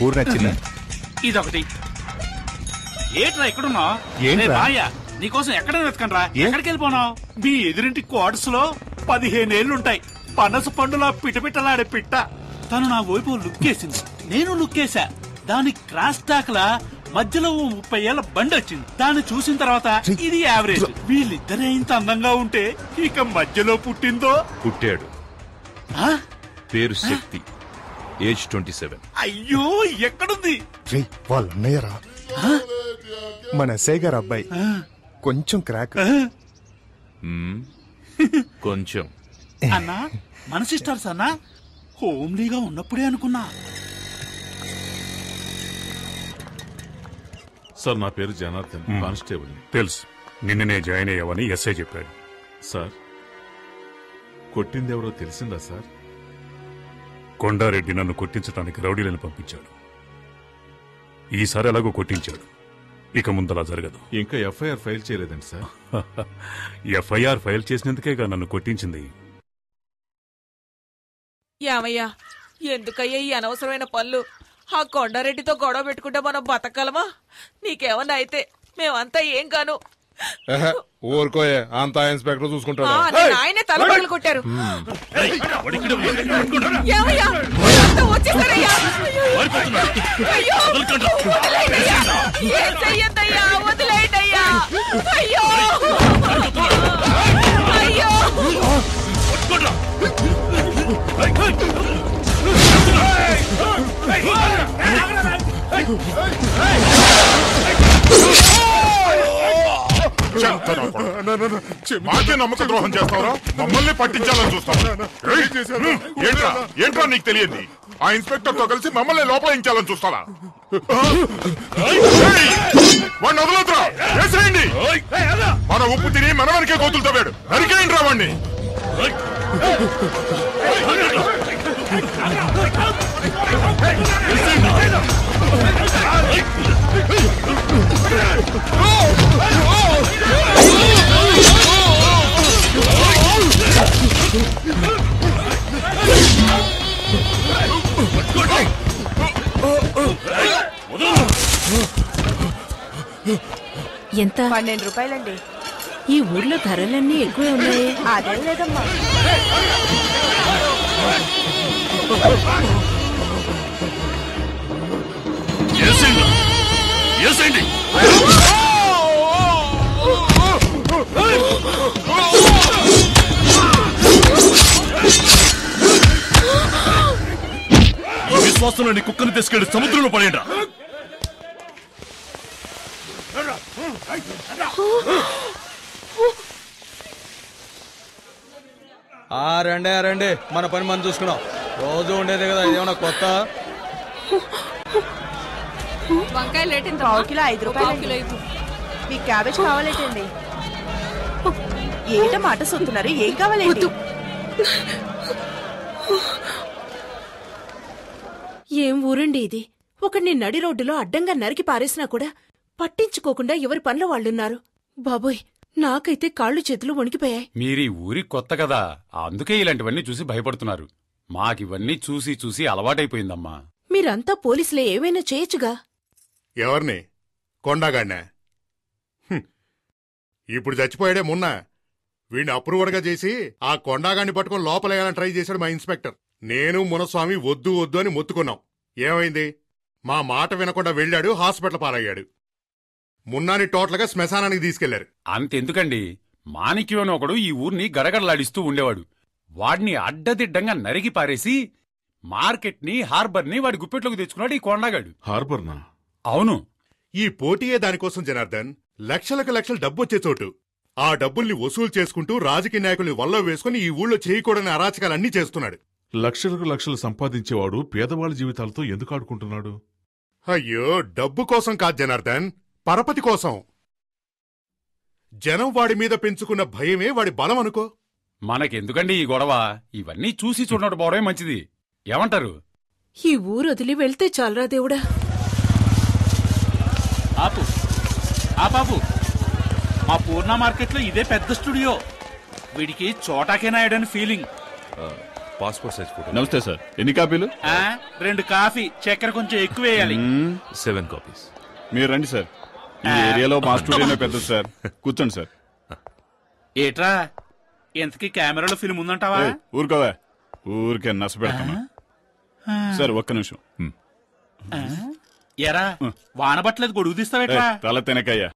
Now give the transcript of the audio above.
ఊరు నచ్చిందా? ఇదొకటి. ఏట్రా ఎక్కడున్నావు? నీకోసం ఎక్కడ వెతకండ్రా? ఎక్కడికి వెళ్ళిపోనావు? మీ ఎదురింటి క్వార్టర్స్ లో 15 ఏళ్లుంటాయి. పనస పండులా పిటపిటలాడే పిట్ట. తను నా వైపు లుక్కేసింది, నేను లుక్కేసా. దాని క్రాస్ టాక్ లా మధ్యలో 30 ఏళ్ల బండి వచ్చింది. దాన్ని చూసిన తర్వాత ఇది యావరేజ్. వీళ్ళిద్దరే ఇంత అందంగా ఉంటే ఇక మధ్యలో పుట్టాడు. పేరు శక్తి, ఏజ్ 27. అయ్యో ఎక్కడుంది? వాళ్ళ అన్నయ్యరా, మన ఎస్ఐ గారు అబ్బాయి. కొంచెం క్రాక్. కొంచెం అన్నా మన సిస్టర్స్ అన్నా. హోమ్లీగా ఉన్నప్పుడే అనుకున్నా. సార్ నా పేరు జనార్దన్, కానిస్టేబుల్. తెలుసు, నిన్ననే జాయిన్ అయ్యావని ఎస్ఐ చెప్పాడు. సార్ కొట్టిందెవరో తెలిసిందా సార్? కొండారెడ్డి నన్ను కొట్టించడానికి రౌడీలను పంపించాడు. ఈసారి ఎలాగో కొట్టించాడు, ఇక ముందలా జరగదు. ఇంకా ఎఫ్ఐఆర్ ఫైల్ చేయలేదండి సార్? ఎఫ్ఐఆర్ ఫైల్ చేసినందుకేగా నన్ను కొట్టించింది. యామయ్యా, ఎందుకయ్యా ఈ అనవసరమైన పనులు? ఆ కొండారెడ్డితో గొడవ పెట్టుకుంటే మనం బతకగలమా? నీకేమన్నా అయితే మేమంతా ఏం కాను. ఊరుకోయే, అంతా ఇన్స్పెక్టర్ చూసుకుంటాడు. ఆయనే తలపగలు కొట్టారు. ఏమయ్యా, వచ్చేసారయ్యా. అయ్యో ఏం చెయ్యొద్దయ్యా, వదిలేయండయ్యా. అయ్యో అయ్యో మాకే నమ్మక ద్రోహం చేస్తావరా? మమ్మల్ని పట్టించాలని చూస్తావు? ఏంట్రా నీకు తెలియదు? ఆ ఇన్స్పెక్టర్ తో కలిసి మమ్మల్ని లోపలించాలని చూస్తావా? వాడిని వదలొద్దురా, వేసేయండి. మన ఉప్పు తిని మన వరకే కోతులు తవ్వాడు, నరికేయండి రా వాడిని. ఎంత? 12 రూపాయలండి. ఈ ఊర్లో ధరలన్నీ ఎక్కువే ఉన్నాయి. అదేం లేదమ్మా. ఈ విశ్వాసంలోని కుక్కను తీసుకెళ్లి సముద్రంలో పడేయండి. రండి, మన పని మనం చూసుకున్నాం. రోజు ఉండేదే కదా, ఇదేమన్నా కొత్త? వంకాయలు ఏంటి? 5 రూపాయలు. మీ క్యాబేజ్ కావాలేటండి? ఏట మాట సొత్తున్నారు, ఏం కావాలేంటి? ఏం ఊరండి ఇది? ఒకడిని నడి రోడ్డులో అడ్డంగా నరికి పారేసినా కూడా పట్టించుకోకుండా ఎవరి పనులు వాళ్ళున్నారు. బాబోయ్, నాకైతే కాళ్ళు చేతులు వణికిపోయాయి. మీరీ ఊరి కొత్త కదా, అందుకే ఇలాంటివన్నీ చూసి భయపడుతున్నారు. మాకివన్నీ చూసి చూసి అలవాటైపోయిందమ్మా. మీరంతా పోలీసులే, ఏమైనా చేయొచ్చుగా. ఎవరిని? కొండగాడినా? ఇప్పుడు చచ్చిపోయాడే మొన్న. వీడిని అప్రూవర్గా చేసి ఆ కొండగాడిని పట్టుకుని లోపలేయాలని ట్రై చేశాడు మా ఇన్స్పెక్టర్. నేను మునస్వామి వద్దు వద్దు అని మొత్తుకున్నాం. ఏమైంది? మా మాట వినకుండా వెళ్ళాడు, హాస్పిటల్ పాలయ్యాడు. మున్నాని టోటల్గా శ్మశానానికి తీసుకెళ్లారు. అంతెందుకండి, మాణిక్యం అని ఒకడు ఈ ఊరిని గడగడలాడిస్తూ ఉండేవాడు. వాడిని అడ్డదిడ్డంగా నరికి పారేసి మార్కెట్ని, హార్బర్ని వాడి గుప్పెట్లోకి తెచ్చుకున్నాడు ఈ కొండగాడు. హార్బర్నా? అవును. ఈ పోటీయే దానికోసం జనార్దన్. లక్షలకు లక్షలు డబ్బొచ్చే చోటు. ఆ డబ్బుల్ని వసూలు చేసుకుంటూ రాజకీయ నాయకుల్ని వల్ల వేసుకుని ఈ ఊళ్ళో చేయకూడని అరాచకాలన్నీ చేస్తున్నాడు. లక్షలకు లక్షలు సంపాదించేవాడు పేదవాళ్ళ జీవితాలతో ఎందుకు ఆడుకుంటున్నాడు? అయ్యో, డబ్బు కోసం కాదు జనార్దన్, పరపతి కోసం. జనం వాడి మీద పెంచుకున్న భయమే వాడి బలం అనుకో. మనకెందుకండి ఈ గొడవ? ఇవన్నీ చూసి చూడడం పోవడమే మంచిది. ఏమంటారు? ఈ ఊరు వదిలి వెళ్తే చాలరా దేవుడా. ఆపు ఆపాపు. మా పూర్ణ మార్కెట్లో ఇదే పెద్ద స్టూడియో. వీడికి Chota K నాయుడని feeling. Passport size photo. నమస్తే సార్, ఎన్ని కాపీలు? 2 కాఫీ, చక్కెర కొంచెం ఎక్కువ వేయాలి. 7 కాపీస్. మీరు రండి సార్, ఈ ఏరియాలో మా స్టూడియోనే పెద్దది సార్. కూర్చోండి సార్. ఏట్రా ఎంతకీ కెమెరాలో ఫిల్మ్ ఉందంటావా? ఊరుకోవా, ఊరికే నస పెడతాను. సార్ ఒక్క నిమిషం. ఎరా వాన పట్టలేదు, గొడుగు తీస్తావేట్రా? తల తినకయ్యా,